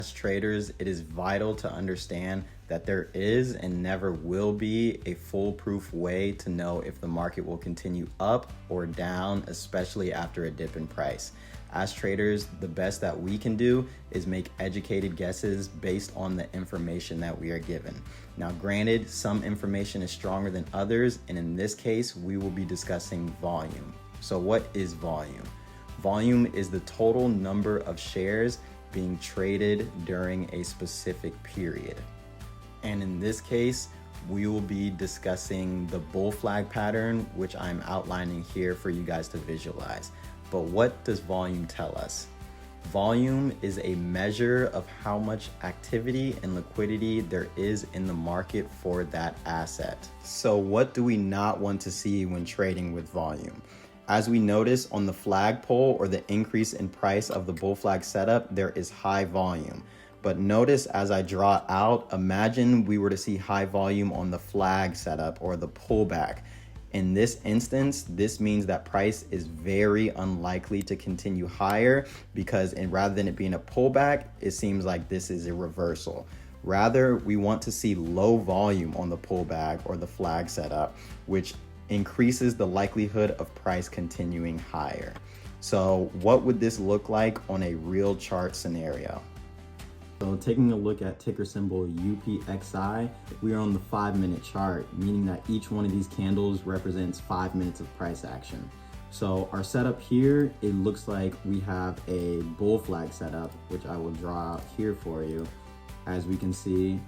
As traders, it is vital to understand that there is and never will be a foolproof way to know if the market will continue up or down, especially after a dip in price. As traders, the best that we can do is make educated guesses based on the information that we are given. Now, granted, some information is stronger than others, and in this case, we will be discussing volume. So what is volume? Volume is the total number of shares being traded during a specific period. And in this case, we will be discussing the bull flag pattern, which I'm outlining here for you guys to visualize. But what does volume tell us? Volume is a measure of how much activity and liquidity there is in the market for that asset. So what do we not want to see when trading with volume? As we notice on the flagpole or the increase in price of the bull flag setup, there is high volume. But notice as I draw out, imagine we were to see high volume on the flag setup or the pullback. In this instance, this means that price is very unlikely to continue higher because rather than it being a pullback, it seems like this is a reversal. Rather, we want to see low volume on the pullback or the flag setup, which increases the likelihood of price continuing higher. So what would this look like on a real chart scenario? So taking a look at ticker symbol UPXI, we are on the 5-minute chart, meaning that each one of these candles represents 5 minutes of price action. So our setup here, it looks like we have a bull flag setup, which I will draw out here for you. As we can see,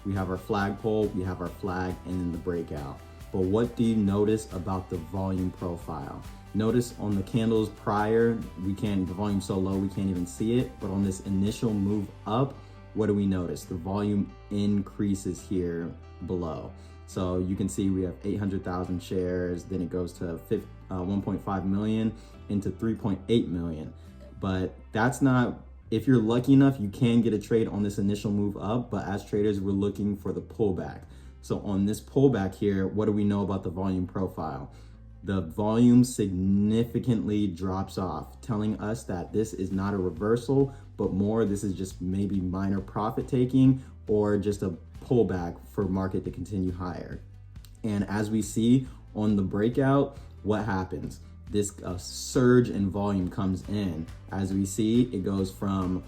we have our flagpole, we have our flag, and then the breakout. But what do you notice about the volume profile? Notice on the candles prior, the volume's so low we can't even see it, but on this initial move up, what do we notice? The volume increases here below. So you can see we have 800,000 shares, then it goes to 1.5 million into 3.8 million. But that's not, if you're lucky enough, you can get a trade on this initial move up, but as traders, we're looking for the pullback. So on this pullback here, what do we know about the volume profile? The volume significantly drops off, telling us that this is not a reversal, but more this is just maybe minor profit taking or just a pullback for market to continue higher. And as we see on the breakout, what happens? This surge in volume comes in. As we see, it goes from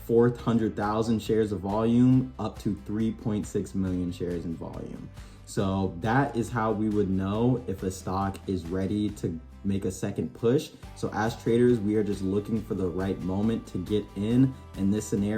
400,000 shares of volume up to 3.6 million shares in volume. So that is how we would know if a stock is ready to make a second push. So as traders, we are just looking for the right moment to get in this scenario.